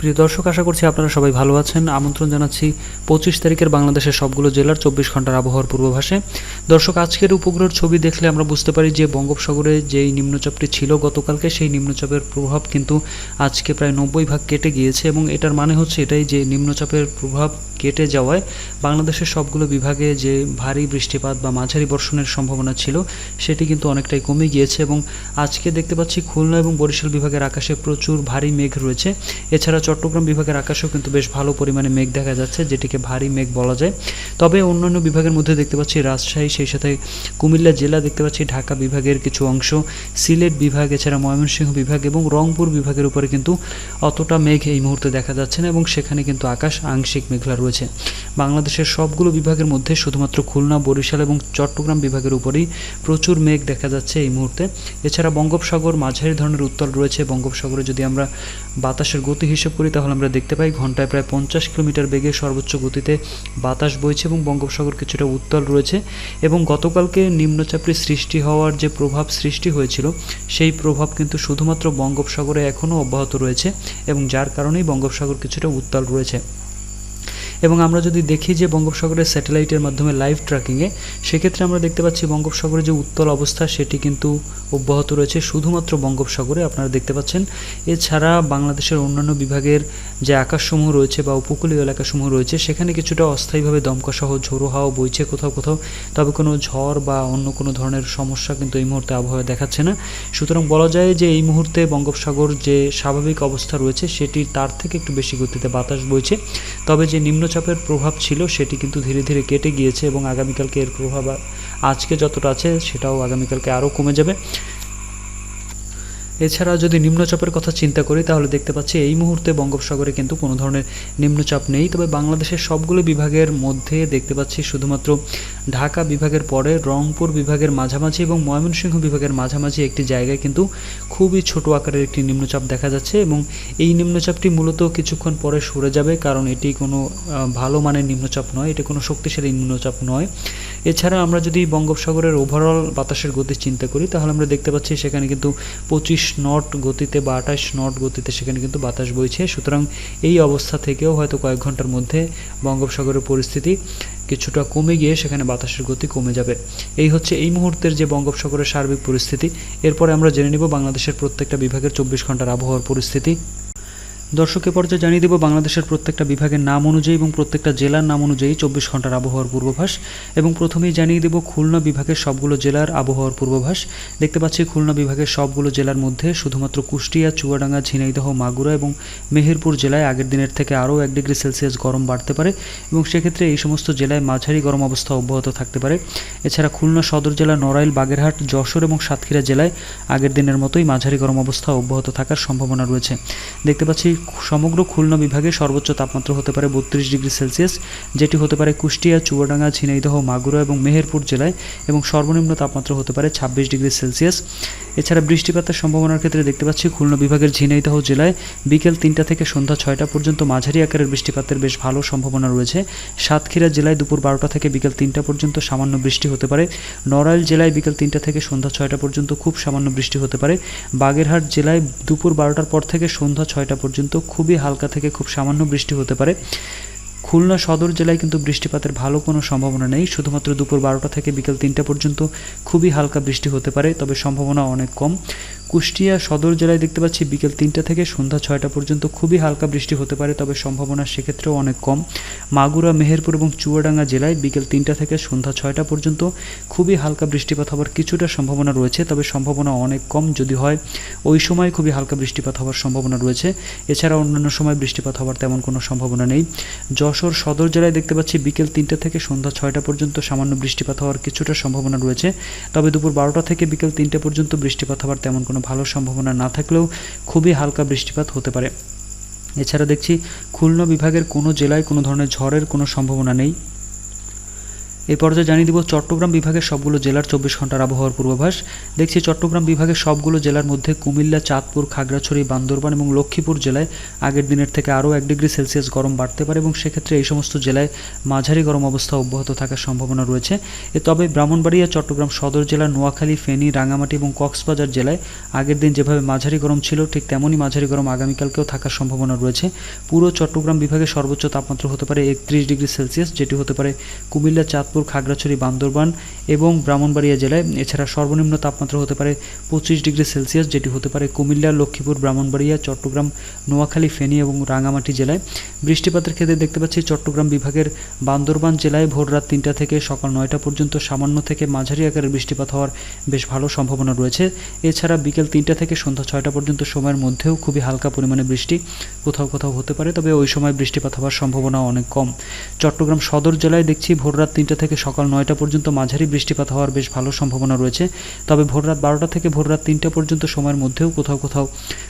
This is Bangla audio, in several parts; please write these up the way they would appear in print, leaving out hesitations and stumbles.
প্রিয় দর্শক, আশা করছি আপনারা সবাই ভালো আছেন। আমন্ত্রণ জানাচ্ছি 25 তারিখের বাংলাদেশের সবগুলো জেলার 24 ঘন্টার আবহাওয়ার পূর্বাভাসে। দর্শক, আজকের উপগ্রহের ছবি দেখলে আমরা বুঝতে পারি যে বঙ্গোপসাগরে যেই নিম্নচাপটি ছিল গতকালকে, সেই নিম্নচাপের প্রভাব কিন্তু আজকে প্রায় 90 ভাগ কেটে গিয়েছে, এবং এটার মানে হচ্ছে এটাই যে নিম্নচাপের প্রভাব কেটে যাওয়ায় বাংলাদেশের সবগুলো বিভাগে যে ভারী বৃষ্টিপাত বা মাঝারি বর্ষণের সম্ভাবনা ছিল সেটি কিন্তু অনেকটাই কমে গিয়েছে। এবং আজকে দেখতে পাচ্ছি খুলনা এবং বরিশাল বিভাগের আকাশে প্রচুর ভারী মেঘ রয়েছে। এছাড়া চট্টগ্রাম বিভাগের আকাশেও কিন্তু বেশ ভালো পরিমাণে মেঘ দেখা যাচ্ছে, যেটিকে ভারী মেঘ বলা যায়। তবে অন্যান্য বিভাগের মধ্যে দেখতে পাচ্ছি রাজশাহী, সেই সাথে কুমিল্লা জেলা, দেখতে পাচ্ছি ঢাকা বিভাগের কিছু অংশ, সিলেট বিভাগ, এছাড়া ময়মনসিংহ বিভাগ এবং রংপুর বিভাগের উপরে কিন্তু অতটা মেঘ এই মুহূর্তে দেখা যাচ্ছে না, এবং সেখানে কিন্তু আকাশ আংশিক মেঘলা রয়েছে। বাংলাদেশের সবগুলো বিভাগের মধ্যে শুধুমাত্র খুলনা, বরিশাল এবং চট্টগ্রাম বিভাগের উপরেই প্রচুর মেঘ দেখা যাচ্ছে এই মুহূর্তে। এছাড়া বঙ্গোপসাগর মাঝারি ধরনের উত্তাল রয়েছে। বঙ্গোপসাগরে যদি আমরা বাতাসের গতি হিসেব করি তাহলে আমরা দেখতে পাই ঘন্টায় প্রায় 50 কিলোমিটার বেগে সর্বোচ্চ গতিতে বাতাস বইছে, এবং বঙ্গোপসাগর কিছুটা উত্তাল রয়েছে। এবং গতকালকে নিম্নচাপটি সৃষ্টি হওয়ার যে প্রভাব সৃষ্টি হয়েছিল সেই প্রভাব কিন্তু শুধুমাত্র বঙ্গোপসাগরে এখনও অব্যাহত রয়েছে, এবং যার কারণেই বঙ্গোপসাগর কিছুটা উত্তাল রয়েছে। এবং আমরা যদি দেখি যে বঙ্গোপসাগরের স্যাটেলাইটের মাধ্যমে লাইভ ট্র্যাকিংয়ে, সেক্ষেত্রে আমরা দেখতে পাচ্ছি বঙ্গোপসাগরের যে উত্তাল অবস্থা সেটি কিন্তু অব্যাহত রয়েছে শুধুমাত্র বঙ্গোপসাগরে, আপনারা দেখতে পাচ্ছেন। এছাড়া বাংলাদেশের অন্যান্য বিভাগের যে আকাশসমূহ রয়েছে বা উপকূলীয় এলাকাসমূহ রয়েছে সেখানে কিছুটা অস্থায়ীভাবে দমকাসহ ঝোড়ো হাওয়া বইছে কোথাও কোথাও, তবে কোনো ঝড় বা অন্য কোনো ধরনের সমস্যা কিন্তু এই মুহূর্তে আবহাওয়া দেখাচ্ছে না। সুতরাং বলা যায় যে এই মুহূর্তে বঙ্গোপসাগর যে স্বাভাবিক অবস্থা রয়েছে সেটি তার থেকে একটু বেশি গতিতে বাতাস বইছে। তবে যে নিম্নচাপের প্রভাব ছিল সেটি কিন্তু ধীরে ধীরে কেটে গিয়েছে, এবং আগামীকালকে এর প্রভাব আজকে যতটা আছে সেটাও আগামীকালকে আরও কমে যাবে। এছাড়া যদি নিম্নচাপের কথা চিন্তা করি তাহলে দেখতে পাচ্ছি এই মুহূর্তে বঙ্গোপসাগরে কিন্তু কোনো ধরনের নিম্নচাপ নেই। তবে বাংলাদেশের সবগুলো বিভাগের মধ্যে দেখতে পাচ্ছি শুধুমাত্র ঢাকা বিভাগের পরে রংপুর বিভাগের মাঝামাঝি এবং ময়মনসিংহ বিভাগের মাঝামাঝি একটি জায়গায় কিন্তু খুবই ছোট আকারের একটি নিম্নচাপ দেখা যাচ্ছে, এবং এই নিম্নচাপটি মূলত কিছুক্ষণ পরে সরে যাবে, কারণ এটি কোনো ভালো মানের নিম্নচাপ নয়, এটি কোনো শক্তিশালী নিম্নচাপ নয়। এছাড়া আমরা যদি বঙ্গোপসাগরের ওভারঅল বাতাসের গতি চিন্তা করি তাহলে আমরা দেখতে পাচ্ছি সেখানে কিন্তু 25 নট গতিতে বা 28 নট গতিতে সেখানে কিন্তু বাতাস বইছে। সুতরাং এই অবস্থা থেকেও হয়তো কয়েক ঘন্টার মধ্যে বঙ্গোপসাগরের পরিস্থিতি কিছুটা কমে গিয়ে সেখানে বাতাসের গতি কমে যাবে। এই হচ্ছে এই মুহূর্তের যে বঙ্গোপসাগরের সার্বিক পরিস্থিতি। এরপরে আমরা জেনে নিব বাংলাদেশের প্রত্যেকটা বিভাগের 24 ঘন্টার আবহাওয়ার পরিস্থিতি। দর্শকের পর্যায়ে জানিয়ে দেব বাংলাদেশের প্রত্যেকটা বিভাগের নাম অনুযায়ী এবং প্রত্যেকটা জেলার নাম অনুযায়ী 24 ঘন্টার আবহাওয়ার পূর্বাভাস। এবং প্রথমেই জানিয়ে দেব খুলনা বিভাগের সবগুলো জেলার আবহাওয়ার পূর্বাভাস। দেখতে পাচ্ছি খুলনা বিভাগের সবগুলো জেলার মধ্যে শুধুমাত্র কুষ্টিয়া, চুয়াডাঙ্গা, ঝিনাইদহ, মাগুরা এবং মেহেরপুর জেলায় আগের দিনের থেকে আরও 1 ডিগ্রি সেলসিয়াস গরম বাড়তে পারে, এবং সেক্ষেত্রে এই সমস্ত জেলায় মাঝারি গরম অবস্থা অব্যাহত থাকতে পারে। এছাড়া খুলনা সদর জেলা, নড়াইল, বাগেরহাট, যশোর এবং সাতক্ষীরা জেলায় আগের দিনের মতোই মাঝারি গরম অবস্থা অব্যাহত থাকার সম্ভাবনা রয়েছে। দেখতে পাচ্ছি সমগ্র খুলনা বিভাগে সর্বোচ্চ তাপমাত্রা হতে পারে 32 ডিগ্রি সেলসিয়াস, যেটি হতে পারে কুষ্টিয়া, চুয়াডাঙ্গা, ঝিনাইদহ, মাগুরা এবং মেহেরপুর জেলায়, এবং সর্বনিম্ন তাপমাত্রা হতে পারে 26 ডিগ্রি সেলসিয়াস। এছাড়া বৃষ্টিপাতের সম্ভাবনার ক্ষেত্রে দেখতে পাচ্ছি খুলনা বিভাগের ঝিনাইদহ জেলায় বিকেল 3টা থেকে সন্ধ্যা 6টা পর্যন্ত মাঝারি আকারের বৃষ্টিপাতের বেশ ভালো সম্ভাবনা রয়েছে। সাতক্ষীরা জেলায় দুপুর 12টা থেকে বিকেল 3টা পর্যন্ত সামান্য বৃষ্টি হতে পারে। নড়াইল জেলায় বিকেল 3টা থেকে সন্ধ্যা 6টা পর্যন্ত খুব সামান্য বৃষ্টি হতে পারে। বাগেরহাট জেলায় দুপুর 12টার পর থেকে সন্ধ্যা 6টা পর্যন্ত খুবই হালকা থেকে খুব সামান্য বৃষ্টি হতে পারে। খুলনা সদর জেলায় কিন্তু বৃষ্টিপাতের ভালো কোনো সম্ভাবনা নেই, শুধুমাত্র দুপুর 12টা থেকে বিকেল 3টা পর্যন্ত খুবই হালকা বৃষ্টি হতে পারে, তবে সম্ভাবনা অনেক কম। কুষ্টিয়া সদর জেলায় দেখতে পাচ্ছি বিকেল 3টা থেকে সন্ধ্যা 6টা পর্যন্ত খুবই হালকা বৃষ্টি হতে পারে, তবে সম্ভাবনা সেক্ষেত্রেও অনেক কম। মাগুরা, মেহেরপুর এবং চুয়াডাঙ্গা জেলায় বিকেল 3টা থেকে সন্ধ্যা 6টা পর্যন্ত খুবই হালকা বৃষ্টিপাত হওয়ার কিছুটা সম্ভাবনা রয়েছে, তবে সম্ভাবনা অনেক কম। যদি হয় ওই সময় খুবই হালকা বৃষ্টিপাত হওয়ার সম্ভাবনা রয়েছে, এছাড়া অন্যান্য সময় বৃষ্টিপাত হওয়ার তেমন কোনো সম্ভাবনা নেই। যশোর সদর জেলায় দেখতে পাচ্ছি বিকেল 3টা থেকে সন্ধ্যা 6টা পর্যন্ত সামান্য বৃষ্টিপাত হওয়ার কিছুটা সম্ভাবনা রয়েছে, তবে দুপুর 12টা থেকে বিকেল 3টা পর্যন্ত বৃষ্টিপাত হওয়ার তেমন কোনো ভালো সম্ভাবনা না থাকলেও খুবই হালকা বৃষ্টিপাত হতে পারে। এছাড়া দেখছি খুলনা বিভাগের কোনো জেলায় কোনো ধরনের ঝড়ের কোনো সম্ভাবনা নেই। এই পর্যায়ে জানিয়ে দিব চট্টগ্রাম বিভাগের সবগুলো জেলার 24 ঘন্টার আবহাওয়ার পূর্বাভাস। দেখছি চট্টগ্রাম বিভাগের সবগুলো জেলার মধ্যে কুমিল্লা, চাঁদপুর, খাগড়াছড়ি, বান্দরবান এবং লক্ষ্মীপুর জেলায় আগের দিনের থেকে আরও 1 ডিগ্রি সেলসিয়াস গরম বাড়তে পারে এবং সেক্ষেত্রে এই সমস্ত জেলায় মাঝারি গরম অবস্থা অব্যাহত থাকার সম্ভাবনা রয়েছে। তবে ব্রাহ্মণবাড়িয়া, চট্টগ্রাম সদর জেলা, নোয়াখালী, ফেনী, রাঙামাটি এবং কক্সবাজার জেলায় আগের দিন যেভাবে মাঝারি গরম ছিল ঠিক তেমনই মাঝারি গরম আগামীকালকেও থাকার সম্ভাবনা রয়েছে। পুরো চট্টগ্রাম বিভাগের সর্বোচ্চ তাপমাত্রা হতে পারে 31 ডিগ্রি সেলসিয়াস, যেটি হতে পারে কুমিল্লা, চাঁদপুর, খাগড়াছড়ি, বান্দরবান এবং ব্রাহ্মণবাড়িয়া জেলায়। এছাড়া সর্বনিম্ন তাপমাত্রা হতে পারে 25 ডিগ্রি সেলসিয়াস, যেটি হতে পারে কুমিল্লা, লক্ষ্মীপুর, ব্রাহ্মণবাড়িয়া, চট্টগ্রাম, নোয়াখালী, ফেনী এবং রাঙামাটি জেলায়। বৃষ্টিপাতের ক্ষেত্রে দেখতে পাচ্ছি চট্টগ্রাম বিভাগের বান্দরবান জেলায় ভোর রাত 3টা থেকে সকাল 9টা পর্যন্ত সামান্য থেকে মাঝারি আকারের বৃষ্টিপাত হওয়ার বেশ ভালো সম্ভাবনা রয়েছে। এছাড়া বিকেল 3টা থেকে সন্ধ্যা 6টা পর্যন্ত সময়ের মধ্যেও খুবই হালকা পরিমাণে বৃষ্টি কোথাও কোথাও হতে পারে, তবে ওই সময় বৃষ্টিপাত হওয়ার সম্ভাবনা অনেক কম। চট্টগ্রাম সদর জেলায় দেখছি ভোর রাত 3টা থেকে সকাল 9টা পর্যন্ত মাঝারি বৃষ্টিপাত হওয়ার বেশ ভালো সম্ভাবনা রয়েছে, তবে ভোর রাত 12টা থেকে ভোর রাত 3টা পর্যন্ত সময়ের মধ্যেও কোথাও কোথাও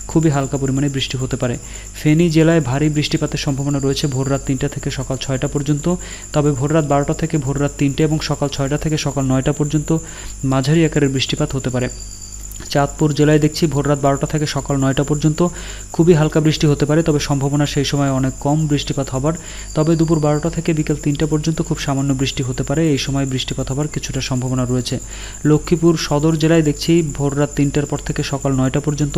খুবই হালকা পরিমাণে বৃষ্টি হতে পারে। ফেনী জেলায় ভারী বৃষ্টিপাতের সম্ভাবনা রয়েছে ভোর রাত 3টা থেকে সকাল 6টা পর্যন্ত, তবে ভোর রাত 12টা থেকে ভোর রাত 3টে এবং সকাল 6টা থেকে সকাল 9টা পর্যন্ত মাঝারি আকারের বৃষ্টিপাত হতে পারে। চাঁদপুর জেলায় দেখছি ভোর রাত 12টা থেকে সকাল 9টা পর্যন্ত খুবই হালকা বৃষ্টি হতে পারে, তবে সম্ভাবনা সেই সময় অনেক কম বৃষ্টিপাত হবার। তবে দুপুর 12টা থেকে বিকেল 3টা পর্যন্ত খুব সামান্য বৃষ্টি হতে পারে, এই সময় বৃষ্টিপাত হবার কিছুটা সম্ভাবনা রয়েছে। লক্ষ্মীপুর সদর জেলায় দেখছি ভোর রাত 3টার পর থেকে সকাল 9টা পর্যন্ত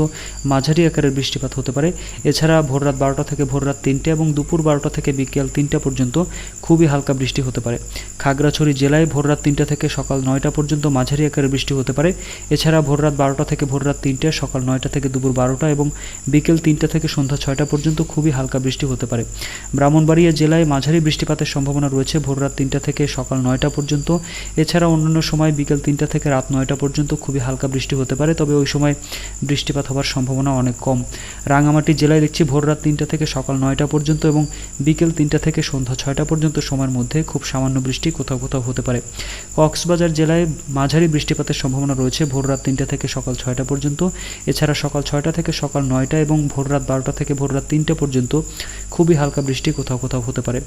মাঝারি আকারের বৃষ্টিপাত হতে পারে। এছাড়া ভোর রাত 12টা থেকে ভোর রাত 3টে এবং দুপুর 12টা থেকে বিকেল 3টা পর্যন্ত খুবই হালকা বৃষ্টি হতে পারে। খাগড়াছড়ি জেলায় ভোর রাত 3টা থেকে সকাল 9টা পর্যন্ত মাঝারি আকারের বৃষ্টি হতে পারে। এছাড়া ভোর রাত 12টা থেকে ভোর রাত 3টে, সকাল 9টা থেকে দুপুর 12টা এবং বিকেল 3টা থেকে সন্ধ্যা 6টা পর্যন্ত খুবই হালকা বৃষ্টি হতে পারে। ব্রাহ্মণবাড়িয়া জেলায় মাঝারি বৃষ্টিপাতের সম্ভাবনা রয়েছে ভোর রাত 3টা থেকে সকাল 9টা পর্যন্ত। এছাড়া অন্যান্য সময় বিকেল 3টা থেকে রাত 9টা পর্যন্ত খুবই হালকা বৃষ্টি হতে পারে, তবে ওই সময় বৃষ্টিপাত হওয়ার সম্ভাবনা অনেক কম। রাঙামাটি জেলায় দেখছি ভোর রাত 3টা থেকে সকাল 9টা পর্যন্ত এবং বিকেল 3টা থেকে সন্ধ্যা 6টা পর্যন্ত সময়ের মধ্যে খুব সামান্য বৃষ্টি কোথাও কোথাও হতে পারে। কক্সবাজার জেলায় মাঝারি বৃষ্টিপাতের সম্ভাবনা রয়েছে ভোর রাত 3টা থেকে সকাল 6টা পর্যন্ত। এছাড়া সকাল 6টা থেকে সকাল 9টা এবং ভোর রাত 12টা থেকে ভোর রাত 3টা পর্যন্ত খুবই হালকা বৃষ্টি কোথাও কোথাও হতে পারে।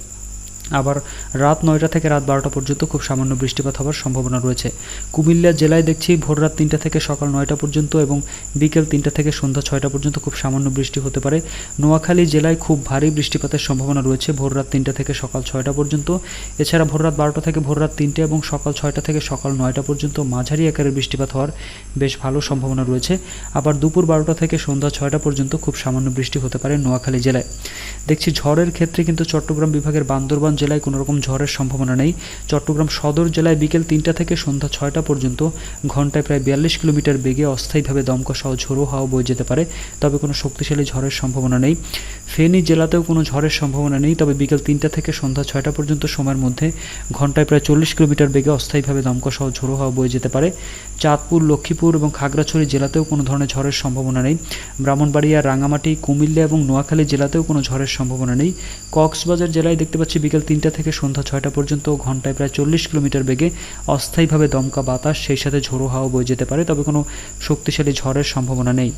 আবার রাত 9টা থেকে রাত 12টা পর্যন্ত খুব সামান্য বৃষ্টিপাত হওয়ার সম্ভাবনা রয়েছে। কুমিল্লা জেলায় দেখছি ভোর রাত 3টা থেকে সকাল 9টা পর্যন্ত এবং বিকেল 3টা থেকে সন্ধ্যা 6টা পর্যন্ত খুব সামান্য বৃষ্টি হতে পারে। নোয়াখালী জেলায় খুব ভারী বৃষ্টিপাতের সম্ভাবনা রয়েছে ভোর রাত 3টা থেকে সকাল 6টা পর্যন্ত। এছাড়া ভোর রাত 12টা থেকে ভোর রাত 3টে এবং সকাল 6টা থেকে সকাল 9টা পর্যন্ত মাঝারি আকারের বৃষ্টিপাত হওয়ার বেশ ভালো সম্ভাবনা রয়েছে। আবার দুপুর 12টা থেকে সন্ধ্যা 6টা পর্যন্ত খুব সামান্য বৃষ্টি হতে পারে নোয়াখালী জেলায়। দেখছি ঝড়ের ক্ষেত্রে কিন্তু চট্টগ্রাম বিভাগের বান্দরবান জেলায় কোনো রকম ঝড়ের সম্ভাবনা নেই। চট্টগ্রাম সদর জেলায় বিকেল 3টা থেকে সন্ধ্যা 6টা পর্যন্ত ঘন্টায় প্রায় 42 কিলোমিটার বেগে অস্থায়ীভাবে দমকা সহ ঝোড়ো হাওয়া বয়ে যেতে পারে, তবে কোনো শক্তিশালী ঝড়ের সম্ভাবনা নেই। ফেনী জেলাতেও কোনো ঝড়ের সম্ভাবনা নেই, তবে বিকেল 3টা থেকে সন্ধ্যা 6টা পর্যন্ত সময়ের মধ্যে ঘন্টায় প্রায় 40 কিলোমিটার বেগে অস্থায়ীভাবে দমকা সহ ঝোড়ো হাওয়া বয়ে যেতে পারে। চাঁদপুর, লক্ষ্মীপুর এবং খাগড়াছড়ি জেলাতেও কোনো ধরনের ঝড়ের সম্ভাবনা নেই। ব্রাহ্মণবাড়িয়া, রাঙামাটি, কুমিল্লা এবং নোয়াখালী জেলাতেও কোনো ঝড়ের সম্ভাবনা নেই। কক্সবাজার জেলায় দেখতে পাচ্ছি বিকেল 3টা থেকে সন্ধ্যা 6টা পর্যন্ত ঘন্টায় প্রায় 40 কিলোমিটার বেগে অস্থায়ীভাবে দমকা বাতাস সেই সাথে ঝোড়ো হাওয়া বয়ে যেতে পারে, তবে কোনো শক্তিশালী ঝড়ের সম্ভাবনা নেই।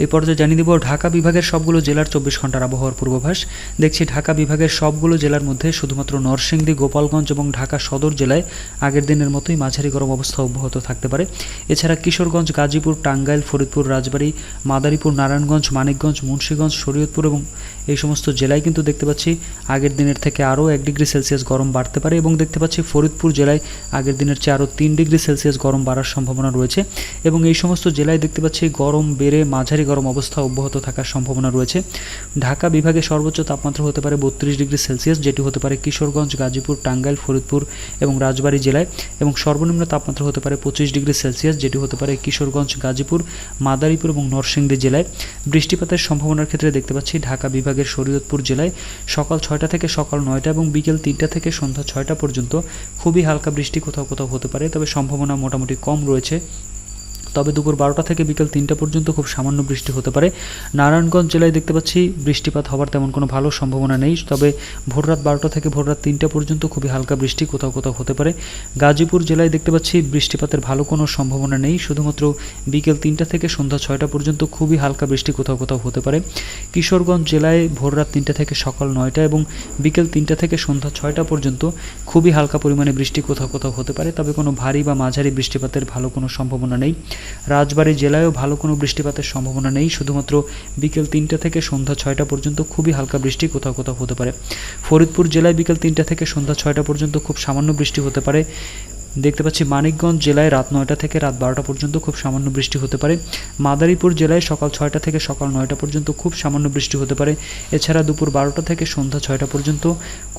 এই পর্যায়ে জানিয়ে দেব ঢাকা বিভাগের সবগুলো জেলার 24 ঘন্টার আবহাওয়ার পূর্বাভাস। দেখছি ঢাকা বিভাগের সবগুলো জেলার মধ্যে শুধুমাত্র নরসিংদী, গোপালগঞ্জ এবং ঢাকা সদর জেলায় আগের দিনের মতোই মাঝারি গরম অবস্থা অব্যাহত থাকতে পারে। এছাড়া কিশোরগঞ্জ, গাজীপুর, টাঙ্গাইল, ফরিদপুর, রাজবাড়ী, মাদারীপুর, নারায়ণগঞ্জ, মানিকগঞ্জ, মুন্সিগঞ্জ, শরীয়তপুর এবং এই সমস্ত জেলায় কিন্তু দেখতে পাচ্ছি আগের দিনের থেকে আরও 1 ডিগ্রি সেলসিয়াস গরম বাড়তে পারে এবং দেখতে পাচ্ছি ফরিদপুর জেলায় আগের দিনের চেয়ে আরও 3 ডিগ্রি সেলসিয়াস গরম বাড়ার সম্ভাবনা রয়েছে এবং এই সমস্ত জেলায় দেখতে পাচ্ছি গরম বেড়ে মাঝারি গরম অবস্থা অব্যাহত থাকার সম্ভাবনা রয়েছে। ঢাকা বিভাগে সর্বোচ্চ তাপমাত্রা হতে পারে 32 ডিগ্রি সেলসিয়াস, যেটি হতে পারে কিশোরগঞ্জ, গাজীপুর, টাঙ্গাইল, ফরিদপুর এবং রাজবাড়ী জেলায় এবং সর্বনিম্ন তাপমাত্রা হতে পারে 25 ডিগ্রি সেলসিয়াস, যেটি হতে পারে কিশোরগঞ্জ, গাজীপুর, মাদারীপুর এবং নরসিংদী জেলায়। বৃষ্টিপাতের সম্ভাবনার ক্ষেত্রে দেখতে পাচ্ছি ঢাকা বিভাগের শরীয়তপুর জেলায় সকাল 6টা থেকে সকাল 9টা এবং বিকেল 3টা থেকে সন্ধ্যা 6টা পর্যন্ত খুবই হালকা বৃষ্টি কোথাও কোথাও হতে পারে, তবে সম্ভাবনা মোটামুটি কম রয়েছে। তবে দুপুর 12টা থেকে বিকেল 3টা পর্যন্ত খুব সামান্য বৃষ্টি হতে পারে। নারায়ণগঞ্জ জেলায় দেখতে পাচ্ছি বৃষ্টিপাত হওয়ার তেমন কোনো ভালো সম্ভাবনা নেই, তবে ভোররাত 12টা থেকে ভোররাত 3টা পর্যন্ত খুবই হালকা বৃষ্টি কোথাও কোথাও হতে পারে। গাজীপুর জেলায় দেখতে পাচ্ছি বৃষ্টিপাতের ভালো কোনো সম্ভাবনা নেই, শুধুমাত্র বিকেল 3টা থেকে সন্ধ্যা 6টা পর্যন্ত খুবই হালকা বৃষ্টি কোথাও কোথাও হতে পারে। কিশোরগঞ্জ জেলায় ভোররাত 3টা থেকে সকাল 9টা এবং বিকেল 3টা থেকে সন্ধ্যা 6টা পর্যন্ত খুবই হালকা পরিমাণে বৃষ্টি কোথাও কোথাও হতে পারে, তবে কোনো ভারী বা মাঝারি বৃষ্টিপাতের ভালো কোনো সম্ভাবনা নেই। রাজবাড়ী জেলায়ও ভালো কোনো বৃষ্টিপাতের সম্ভাবনা নেই, শুধুমাত্র বিকেল 3টা থেকে সন্ধ্যা 6টা পর্যন্ত খুবই হালকা বৃষ্টি কোথাও কোথাও হতে পারে। ফরিদপুর জেলায় বিকেল 3টা থেকে সন্ধ্যা 6টা পর্যন্ত খুব সামান্য বৃষ্টি হতে পারে। দেখতে পাচ্ছি মানিকগঞ্জ জেলায় রাত 9টা থেকে রাত 12টা পর্যন্ত খুব সামান্য বৃষ্টি হতে পারে। মাদারীপুর জেলায় সকাল 6টা থেকে সকাল 9টা পর্যন্ত খুব সামান্য বৃষ্টি হতে পারে। এছাড়া দুপুর 12টা থেকে সন্ধ্যা 6টা পর্যন্ত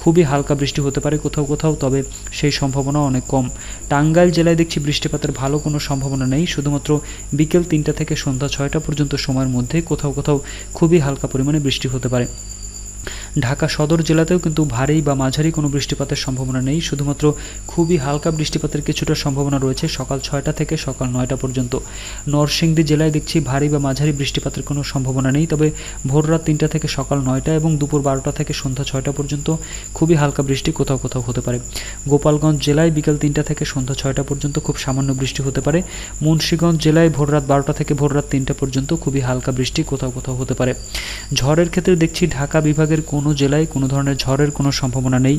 খুবই হালকা বৃষ্টি হতে পারে কোথাও কোথাও, তবে সেই সম্ভাবনা অনেক কম। টাঙ্গাইল জেলায় দেখছি বৃষ্টিপাতের ভালো কোনো সম্ভাবনা নেই, শুধুমাত্র বিকেল 3টা থেকে সন্ধ্যা 6টা পর্যন্ত সময়ের মধ্যে কোথাও কোথাও খুবই হালকা পরিমাণে বৃষ্টি হতে পারে। ঢাকা সদর জেলাতেও কিন্তু ভারী বা মাঝারি কোনো বৃষ্টিপাতের সম্ভাবনা নেই, শুধুমাত্র খুবই হালকা বৃষ্টিপাতের কিছুটা সম্ভাবনা রয়েছে সকাল 6টা থেকে সকাল 9টা পর্যন্ত। নরসিংদী জেলায় দেখছি ভারী বা মাঝারি বৃষ্টিপাতের কোনো সম্ভাবনা নেই, তবে ভোররাত 3টা থেকে সকাল 9টা এবং দুপুর 12টা থেকে সন্ধ্যা 6টা পর্যন্ত খুবই হালকা বৃষ্টি কোথাও কোথাও হতে পারে। গোপালগঞ্জ জেলায় বিকেল 3টা থেকে সন্ধ্যা 6টা পর্যন্ত খুব সামান্য বৃষ্টি হতে পারে। মুন্সিগঞ্জ জেলায় ভোররাত 12টা থেকে ভোররাত 3টা পর্যন্ত খুবই হালকা বৃষ্টি কোথাও কোথাও হতে পারে। ঝড়ের ক্ষেত্রে দেখছি ঢাকা বিভাগের কোনো জেলায় কোনো ধরনের ঝড়ের কোনো সম্ভাবনা নেই।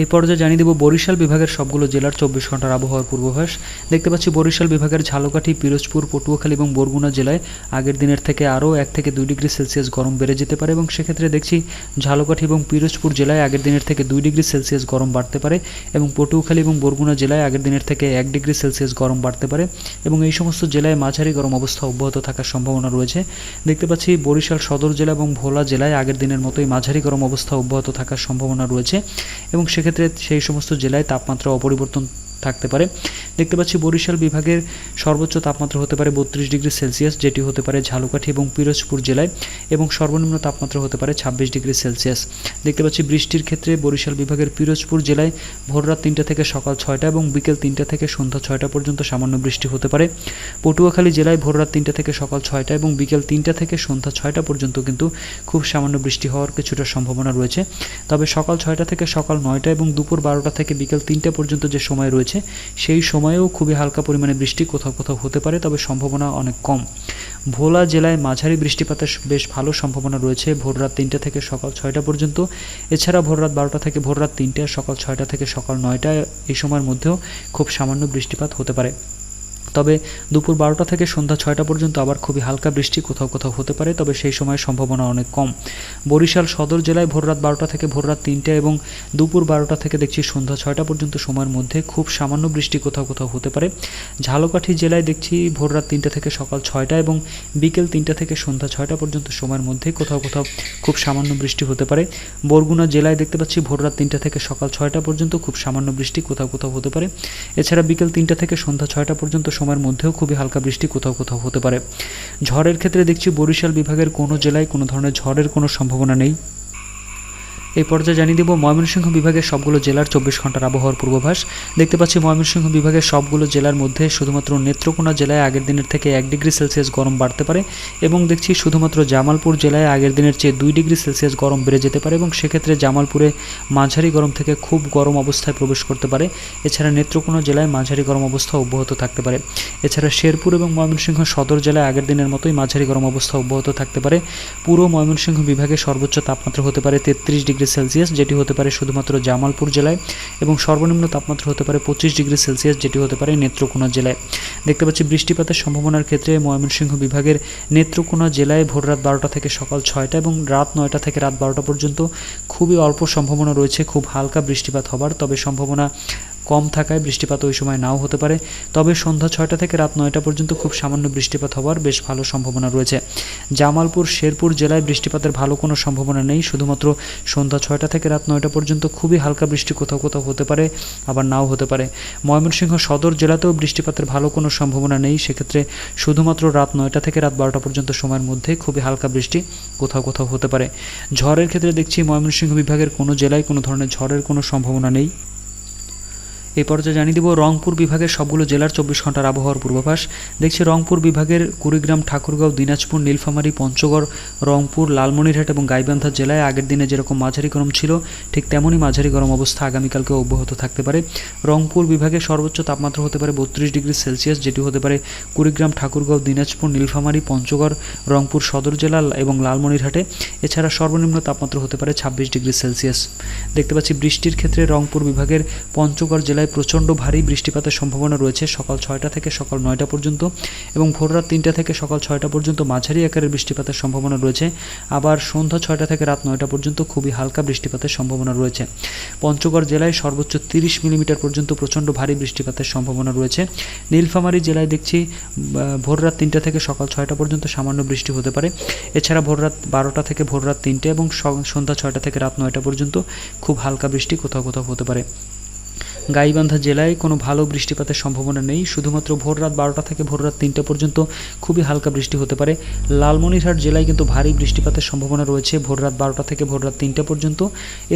এই পর্যায়ে জানিয়ে দেব বরিশাল বিভাগের সবগুলো জেলার 24 ঘন্টার আবহাওয়ার পূর্বাভাস। দেখতে পাচ্ছি বরিশাল বিভাগের ঝালকাঠি, পিরোজপুর, পটুয়াখালী এবং বরগুনা জেলায় আগের দিনের থেকে আরও 1 থেকে 2 ডিগ্রি সেলসিয়াস গরম বেড়ে যেতে পারে এবং সেক্ষেত্রে দেখছি ঝালকাঠি এবং পিরোজপুর জেলায় আগের দিনের থেকে 2 ডিগ্রি সেলসিয়াস গরম বাড়তে পারে এবং পটুয়াখালী এবং বরগুনা জেলায় আগের দিনের থেকে 1 ডিগ্রি সেলসিয়াস গরম বাড়তে পারে এবং এই সমস্ত জেলায় মাঝারি গরম অবস্থা অব্যাহত থাকার সম্ভাবনা রয়েছে। দেখতে পাচ্ছি বরিশাল সদর জেলা এবং ভোলা জেলায় আগের দিনের মতোই মাঝারি গরম অবস্থা অব্যাহত থাকার সম্ভাবনা রয়েছে এবং সেক্ষেত্রে সেই সমস্ত জেলায় তাপমাত্রা অপরিবর্তন থাকতে পারে। দেখতে পাচ্ছি বরিশাল বিভাগের সর্বোচ্চ তাপমাত্রা হতে পারে 32 ডিগ্রি সেলসিয়াস, যেটি হতে পারে ঝালকাঠি এবং পিরোজপুর জেলায়, এবং সর্বনিম্ন তাপমাত্রা হতে পারে 26 ডিগ্রি সেলসিয়াস। দেখতে পাচ্ছি বৃষ্টির ক্ষেত্রে বরিশাল বিভাগের পিরোজপুর জেলায় ভোররাত 3টা থেকে সকাল 6টা এবং বিকেল 3টা থেকে সন্ধ্যা 6টা পর্যন্ত সামান্য বৃষ্টি হতে পারে। পটুয়াখালী জেলায় ভোররাত 3টা থেকে সকাল 6টা এবং বিকেল 3টা থেকে সন্ধ্যা 6টা পর্যন্ত কিন্তু খুব সামান্য বৃষ্টি হওয়ার কিছুটা সম্ভাবনা রয়েছে, তবে সকাল 6টা থেকে সকাল 9টা এবং দুপুর 12টা থেকে বিকেল 3টা পর্যন্ত যে সময় রয়েছে সেই সময়েও খুবই হালকা পরিমাণে বৃষ্টি কোথাও কোথাও হতে পারে, তবে সম্ভাবনা অনেক কম। ভোলা জেলায় মাঝারি বৃষ্টিপাতের বেশ ভালো সম্ভাবনা রয়েছে ভোররাত 3টা থেকে সকাল 6টা পর্যন্ত। এছাড়া ভোররাত 12টা থেকে ভোররাত 3টা, সকাল 6টা থেকে সকাল 9টা এই সময়ের মধ্যেও খুব সামান্য বৃষ্টিপাত হতে পারে, তবে দুপুর 12টা থেকে সন্ধ্যা 6টা পর্যন্ত আবার খুবই হালকা বৃষ্টি কোথাও কোথাও হতে পারে, তবে সেই সময়ের সম্ভাবনা অনেক কম। বরিশাল সদর জেলায় ভোররাত 12টা থেকে ভোররাত 3টা এবং দুপুর 12টা থেকে দেখছি সন্ধ্যা 6টা পর্যন্ত সময়ের মধ্যে খুব সামান্য বৃষ্টি কোথাও কোথাও হতে পারে। ঝালকাঠি জেলায় দেখছি ভোররাত 3টা থেকে সকাল 6টা এবং বিকেল 3টা থেকে সন্ধ্যা 6টা পর্যন্ত সময়ের মধ্যে কোথাও কোথাও খুব সামান্য বৃষ্টি হতে পারে। বরগুনা জেলায় দেখতে পাচ্ছি ভোররাত 3টা থেকে সকাল 6টা পর্যন্ত খুব সামান্য বৃষ্টি কোথাও কোথাও হতে পারে। এছাড়া বিকেল 3টা থেকে সন্ধ্যা 6টা পর্যন্ত সময়ের মধ্যেও খুবই হালকা বৃষ্টি কোথাও কোথাও হতে পারে। ঝড়ের ক্ষেত্রে দেখছি বরিশাল বিভাগের কোনো জেলায় কোনো ধরনের ঝড়ের কোনো সম্ভাবনা নেই। এই পর্যায়ে জানিয়ে দেব ময়মনসিংহ বিভাগের সবগুলো জেলার 24 ঘন্টার আবহাওয়ার পূর্বাভাস। দেখতে পাচ্ছি ময়মনসিংহ বিভাগের সবগুলো জেলার মধ্যে শুধুমাত্র নেত্রকোনা জেলায় আগের দিনের থেকে 1 ডিগ্রি সেলসিয়াস গরম বাড়তে পারে এবং দেখছি শুধুমাত্র জামালপুর জেলায় আগের দিনের চেয়ে 2 ডিগ্রি সেলসিয়াস গরম বেড়ে যেতে পারে এবং সেক্ষেত্রে জামালপুরে মাঝারি গরম থেকে খুব গরম অবস্থায় প্রবেশ করতে পারে। এছাড়া নেত্রকোনা জেলায় মাঝারি গরম অবস্থা অব্যাহত থাকতে পারে। এছাড়া শেরপুর এবং ময়মনসিংহ সদর জেলায় আগের দিনের মতোই মাঝারি গরম অবস্থা অব্যাহত থাকতে পারে। পুরো ময়মনসিংহ বিভাগে সর্বোচ্চ তাপমাত্রা হতে পারে 33 ডিগ্রি সেলসিয়াস, যেটি হতে পারে শুধুমাত্র জামালপুর জেলায়, এবং সর্বনিম্ন তাপমাত্রা হতে পারে 25 ডিগ্রি সেলসিয়াস, যেটি হতে পারে নেত্রকোনা জেলায়। দেখতে পাচ্ছি বৃষ্টিপাতের সম্ভাবনার ক্ষেত্রে ময়মনসিংহ বিভাগের নেত্রকোনা জেলায় ভোররাত 12টা থেকে সকাল 6টা এবং রাত 9টা থেকে রাত 12টা পর্যন্ত খুবই অল্প সম্ভাবনা রয়েছে খুব হালকা বৃষ্টিপাত হবার, তবে সম্ভাবনা কম থাকায় বৃষ্টিপাত ওই সময় নাও হতে পারে। তবে সন্ধ্যা 6টা থেকে রাত 9টা পর্যন্ত খুব সামান্য বৃষ্টিপাত হওয়ার বেশ ভালো সম্ভাবনা রয়েছে। জামালপুর, শেরপুর জেলায় বৃষ্টিপাতের ভালো কোনো সম্ভাবনা নেই, শুধুমাত্র সন্ধ্যা 6টা থেকে রাত 9টা পর্যন্ত খুবই হালকা বৃষ্টি কোথাও কোথাও হতে পারে, আবার নাও হতে পারে। ময়মনসিংহ সদর জেলাতেও বৃষ্টিপাতের ভালো কোনো সম্ভাবনা নেই, সেক্ষেত্রে শুধুমাত্র রাত 9টা থেকে রাত 12টা পর্যন্ত সময়ের মধ্যে খুবই হালকা বৃষ্টি কোথাও কোথাও হতে পারে। ঝড়ের ক্ষেত্রে দেখছি ময়মনসিংহ বিভাগের কোনো জেলায় কোনো ধরনের ঝড়ের কোনো সম্ভাবনা নেই। এই পর্যায়ে জানিয়ে দিব রংপুর বিভাগের সবগুলো জেলার 24 ঘন্টার আবহাওয়ার পূর্বাভাস। দেখছি রংপুর বিভাগের কুড়িগ্রাম, ঠাকুরগাঁও, দিনাজপুর, নীলফামারী, পঞ্চগড়, রংপুর, লালমনিরহাট এবং গাইবান্ধা জেলায় আগের দিনে যেরকম মাঝারি গরম ছিল ঠিক তেমনই মাঝারি গরম অবস্থা আগামীকালকে অব্যাহত থাকতে পারে। রংপুর বিভাগে সর্বোচ্চ তাপমাত্রা হতে পারে 32 ডিগ্রি সেলসিয়াস, যেটি হতে পারে কুড়িগ্রাম, ঠাকুরগাঁও, দিনাজপুর, নীলফামারী, পঞ্চগড়, রংপুর সদর জেলা এবং লালমনিরহাটে। এছাড়া সর্বনিম্ন তাপমাত্রা হতে পারে 26 ডিগ্রি সেলসিয়াস। দেখতে পাচ্ছি বৃষ্টির ক্ষেত্রে রংপুর বিভাগের পঞ্চগড় জেলায় প্রচণ্ড ভারী বৃষ্টিপাতের সম্ভাবনা রয়েছে সকাল 6টা থেকে সকাল 9টা পর্যন্ত, এবং ভোররাত 3টা থেকে সকাল 6টা পর্যন্ত মাঝারি আকারের বৃষ্টিপাতের সম্ভাবনা রয়েছে। আবার সন্ধ্যা 6টা থেকে রাত 9টা পর্যন্ত খুবই হালকা বৃষ্টিপাতের সম্ভাবনা রয়েছে। পঞ্চগড় জেলায় সর্বোচ্চ 30 মিলিমিটার পর্যন্ত প্রচণ্ড ভারী বৃষ্টিপাতের সম্ভাবনা রয়েছে। নীলফামারী জেলায় দেখছি ভোররাত 3টা থেকে সকাল 6টা পর্যন্ত সামান্য বৃষ্টি হতে পারে। এছাড়া ভোররাত 12টা থেকে ভোররাত 3টে এবং সন্ধ্যা 6টা থেকে রাত 9টা পর্যন্ত খুব হালকা বৃষ্টি কোথাও কোথাও হতে পারে। গাইবান্ধা জেলায় কোনো ভালো বৃষ্টিপাতের সম্ভাবনা নেই, শুধুমাত্র ভোররাত 12টা থেকে ভোররাত 3টা পর্যন্ত খুবই হালকা বৃষ্টি হতে পারে। লালমনিরহাট জেলায় কিন্তু ভারী বৃষ্টিপাতের সম্ভাবনা রয়েছে ভোররাত 12টা থেকে ভোররাত 3টা পর্যন্ত।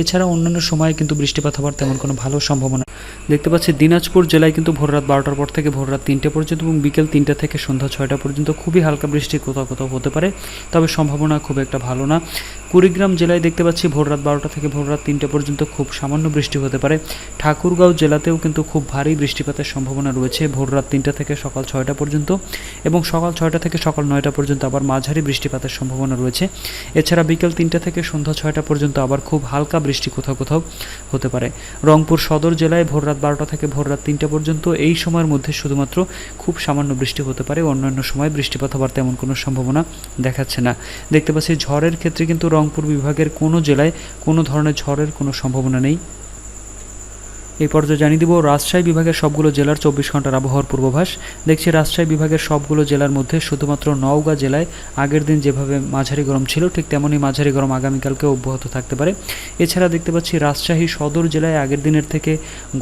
এছাড়া অন্যান্য সময়ে কিন্তু বৃষ্টিপাত হওয়ার তেমন কোনো ভালো সম্ভাবনা দেখতে পাচ্ছি। দিনাজপুর জেলায় কিন্তু ভোররাত 12টার পর থেকে ভোররাত 3টে পর্যন্ত এবং বিকেল 3টা থেকে সন্ধ্যা 6টা পর্যন্ত খুবই হালকা বৃষ্টি কোথাও কোথাও হতে পারে, তবে সম্ভাবনা খুব একটা ভালো না। কুড়িগ্রাম জেলায় দেখতে পাচ্ছি ভোররাত 12টা থেকে ভোররাত 3টে পর্যন্ত খুব সামান্য বৃষ্টি হতে পারে। ঠাকুরগাঁও জেলাতেও কিন্তু খুব ভারী বৃষ্টিপাতের সম্ভাবনা রয়েছে ভোররাত 3টা থেকে সকাল 6টা পর্যন্ত, এবং সকাল 6টা থেকে সকাল 9টা পর্যন্ত আবার মাঝারি বৃষ্টিপাতের সম্ভাবনা রয়েছে। এছাড়া বিকেল 3টা থেকে সন্ধ্যা 6টা পর্যন্ত আবার খুব হালকা বৃষ্টি কোথাও কোথাও হতে পারে। রংপুর সদর জেলায় ভোররাত 12টা থেকে ভোররাত 3টা পর্যন্ত এই সময়ের মধ্যে শুধুমাত্র খুব সামান্য বৃষ্টি হতে পারে, অন্যান্য সময় বৃষ্টিপাত হওয়ার তেমন কোনো সম্ভাবনা দেখাচ্ছে না। দেখতে পাচ্ছি ঝড়ের ক্ষেত্রে কিন্তু রংপুর বিভাগের কোনো জেলায় কোনো ধরনের ঝড়ের কোনো সম্ভাবনা নেই। এই পর্যায়ে জানিয়ে দিব রাজশাহী বিভাগের সবগুলো জেলার 24 ঘন্টার আবহাওয়ার পূর্বাভাস। দেখছি রাজশাহী বিভাগের সবগুলো জেলার মধ্যে শুধুমাত্র নওগাঁ জেলায় আগের দিন যেভাবে মাঝারি গরম ছিল ঠিক তেমনই মাঝারি গরম আগামীকালকে অব্যাহত থাকতে পারে। এছাড়া দেখতে পাচ্ছি রাজশাহী সদর জেলায় আগের দিনের থেকে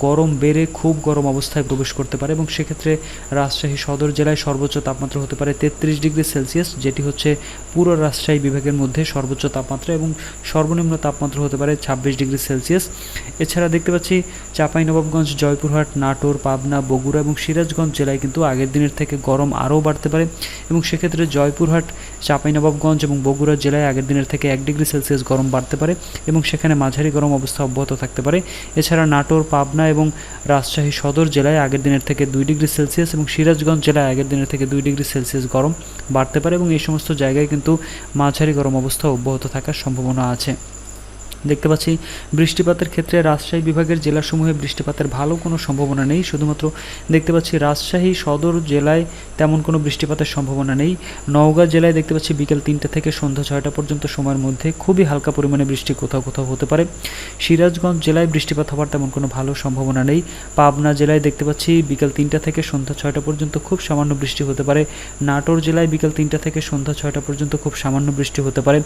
গরম বেড়ে খুব গরম অবস্থায় প্রবেশ করতে পারে, এবং সেক্ষেত্রে রাজশাহী সদর জেলায় সর্বোচ্চ তাপমাত্রা হতে পারে 33 ডিগ্রি সেলসিয়াস, যেটি হচ্ছে পুরো রাজশাহী বিভাগের মধ্যে সর্বোচ্চ তাপমাত্রা, এবং সর্বনিম্ন তাপমাত্রা হতে পারে 26 ডিগ্রি সেলসিয়াস। এছাড়া দেখতে পাচ্ছি চাঁপাইনবাবগঞ্জ, জয়পুরহাট, নাটোর, পাবনা, বগুড়া এবং সিরাজগঞ্জ জেলায় কিন্তু আগের দিনের থেকে গরম আরও বাড়তে পারে, এবং সেক্ষেত্রে জয়পুরহাট, চাঁপাইনবাবগঞ্জ এবং বগুড়া জেলায় আগের দিনের থেকে 1 ডিগ্রি সেলসিয়াস গরম বাড়তে পারে, এবং সেখানে মাঝারি গরম অবস্থা অব্যাহত থাকতে পারে। এছাড়া নাটোর, পাবনা এবং রাজশাহী সদর জেলায় আগের দিনের থেকে 2 ডিগ্রি সেলসিয়াস এবং সিরাজগঞ্জ জেলায় আগের দিনের থেকে 2 ডিগ্রি সেলসিয়াস গরম বাড়তে পারে, এবং এই সমস্ত জায়গায় কিন্তু মাঝারি গরম অবস্থা অব্যাহত থাকার সম্ভাবনা আছে। দেখতে পাচ্ছি বৃষ্টিপাতের ক্ষেত্রে রাজশাহী বিভাগের জেলাসমূহে বৃষ্টিপাতের ভালো কোনো সম্ভাবনা নেই, শুধুমাত্র দেখতে পাচ্ছি রাজশাহী সদর জেলায় তেমন কোনো বৃষ্টিপাতের সম্ভাবনা নেই। নওগাঁ জেলায় দেখতে পাচ্ছি বিকেল 3টা থেকে সন্ধ্যা 6টা পর্যন্ত সময়ের মধ্যে খুবই হালকা পরিমাণে বৃষ্টি কোথাও কোথাও হতে পারে। সিরাজগঞ্জ জেলায় বৃষ্টিপাত হওয়ার তেমন কোনো ভালো সম্ভাবনা নেই। পাবনা জেলায় দেখতে পাচ্ছি বিকেল 3টা থেকে সন্ধ্যা 6টা পর্যন্ত খুব সামান্য বৃষ্টি হতে পারে। নাটোর জেলায় বিকেল 3টা থেকে সন্ধ্যা 6টা পর্যন্ত খুব সামান্য বৃষ্টি হতে পারে।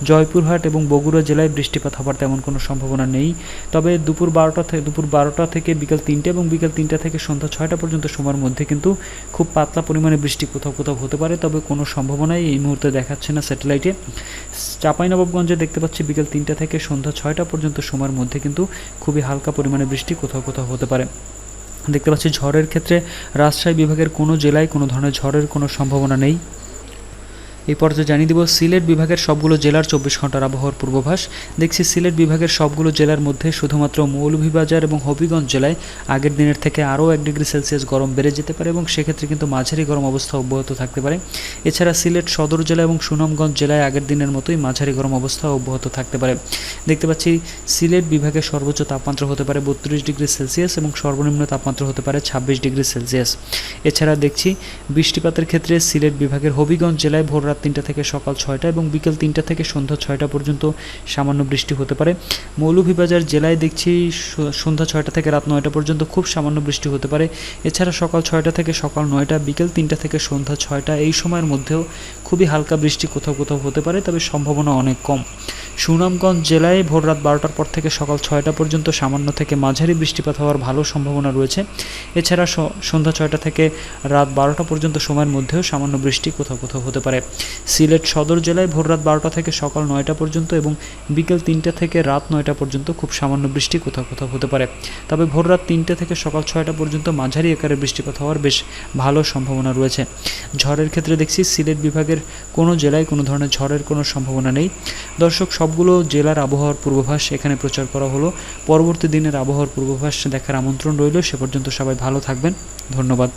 জয়পুরহাট এবং বগুড়া জেলায় বৃষ্টিপাত হওয়ার তেমন কোনো সম্ভাবনা নেই, তবে দুপুর 12টা থেকে বিকেল 3টে এবং বিকেল 3টা থেকে সন্ধ্যা 6টা পর্যন্ত সময়ের মধ্যে কিন্তু খুব পাতলা পরিমাণে বৃষ্টি কোথাও কোথাও হতে পারে, তবে কোনো সম্ভাবনাই এই মুহূর্তে দেখাচ্ছে না স্যাটেলাইটে। চাঁপাইনবাবগঞ্জে দেখতে পাচ্ছি বিকেল 3টা থেকে সন্ধ্যা 6টা পর্যন্ত সময়ের মধ্যে কিন্তু খুবই হালকা পরিমাণে বৃষ্টি কোথাও কোথাও হতে পারে। দেখতে পাচ্ছি ঝড়ের ক্ষেত্রে রাজশাহী বিভাগের কোনো জেলায় কোনো ধরনের ঝড়ের কোনো সম্ভাবনা নেই। এই পর্যায়ে জানিয়ে দিব সিলেট বিভাগের সবগুলো জেলার 24 ঘন্টার আবহাওয়ার পূর্বাভাস। দেখছি সিলেট বিভাগের সবগুলো জেলার মধ্যে শুধুমাত্র মৌলভীবাজার এবং হবিগঞ্জ জেলায় আগের দিনের থেকে আরও 1 ডিগ্রি সেলসিয়াস গরম বেড়ে যেতে পারে, এবং সেক্ষেত্রে কিন্তু মাঝারি গরম অবস্থা অব্যাহত থাকতে পারে। এছাড়া সিলেট সদর জেলা এবং সুনামগঞ্জ জেলায় আগের দিনের মতোই মাঝারি গরম অবস্থা অব্যাহত থাকতে পারে। দেখতে পাচ্ছি সিলেট বিভাগের সর্বোচ্চ তাপমাত্রা হতে পারে 32 ডিগ্রি সেলসিয়াস এবং সর্বনিম্ন তাপমাত্রা হতে পারে 26 ডিগ্রি সেলসিয়াস। এছাড়া দেখছি বৃষ্টিপাতের ক্ষেত্রে সিলেট বিভাগের হবিগঞ্জ জেলায় ভোর রাত 3টা থেকে সকাল 6টা এবং বিকেল 3টা থেকে সন্ধ্যা 6টা পর্যন্ত সামান্য বৃষ্টি হতে পারে। মৌলভীবাজার জেলায় দেখছি সন্ধ্যা 6টা থেকে রাত 9টা পর্যন্ত খুব সামান্য বৃষ্টি হতে পারে। এছাড়া সকাল 6টা থেকে সকাল 9টা, বিকেল 3টা থেকে সন্ধ্যা 6টা এই সময়ের মধ্যেও খুবই হালকা বৃষ্টি কোথাও কোথাও হতে পারে, তবে সম্ভাবনা অনেক কম। সুনামগঞ্জ জেলায় ভোর রাত 12টার পর থেকে সকাল 6টা পর্যন্ত সামান্য থেকে মাঝারি বৃষ্টিপাত হওয়ার ভালো সম্ভাবনা রয়েছে। এছাড়া সন্ধ্যা 6টা থেকে রাত 12টা পর্যন্ত সময়ের মধ্যেও সামান্য বৃষ্টি কোথাও কোথাও হতে পারে। সিলেট সদর জেলায় ভোর রাত 12টা থেকে সকাল 9টা পর্যন্ত এবং বিকেল 3টা থেকে রাত 9টা পর্যন্ত খুব সামান্য বৃষ্টি কোথাও কোথাও হতে পারে। তবে ভোর রাত 3টে থেকে সকাল 6টা পর্যন্ত মাঝারি আকারের বৃষ্টিপাত হওয়ার বেশ ভালো সম্ভাবনা রয়েছে। ঝড়ের ক্ষেত্রে দেখছি সিলেট বিভাগের কোনো জেলায় কোনো ধরনের ঝড়ের কোনো সম্ভাবনা নেই। দর্শক, সবগুলো জেলার আবহাওয়ার পূর্বাভাস এখানে প্রচার করা হলো। পরবর্তী দিনের আবহাওয়ার পূর্বাভাস দেখার আমন্ত্রণ রইল। সে পর্যন্ত সবাই ভালো থাকবেন। ধন্যবাদ।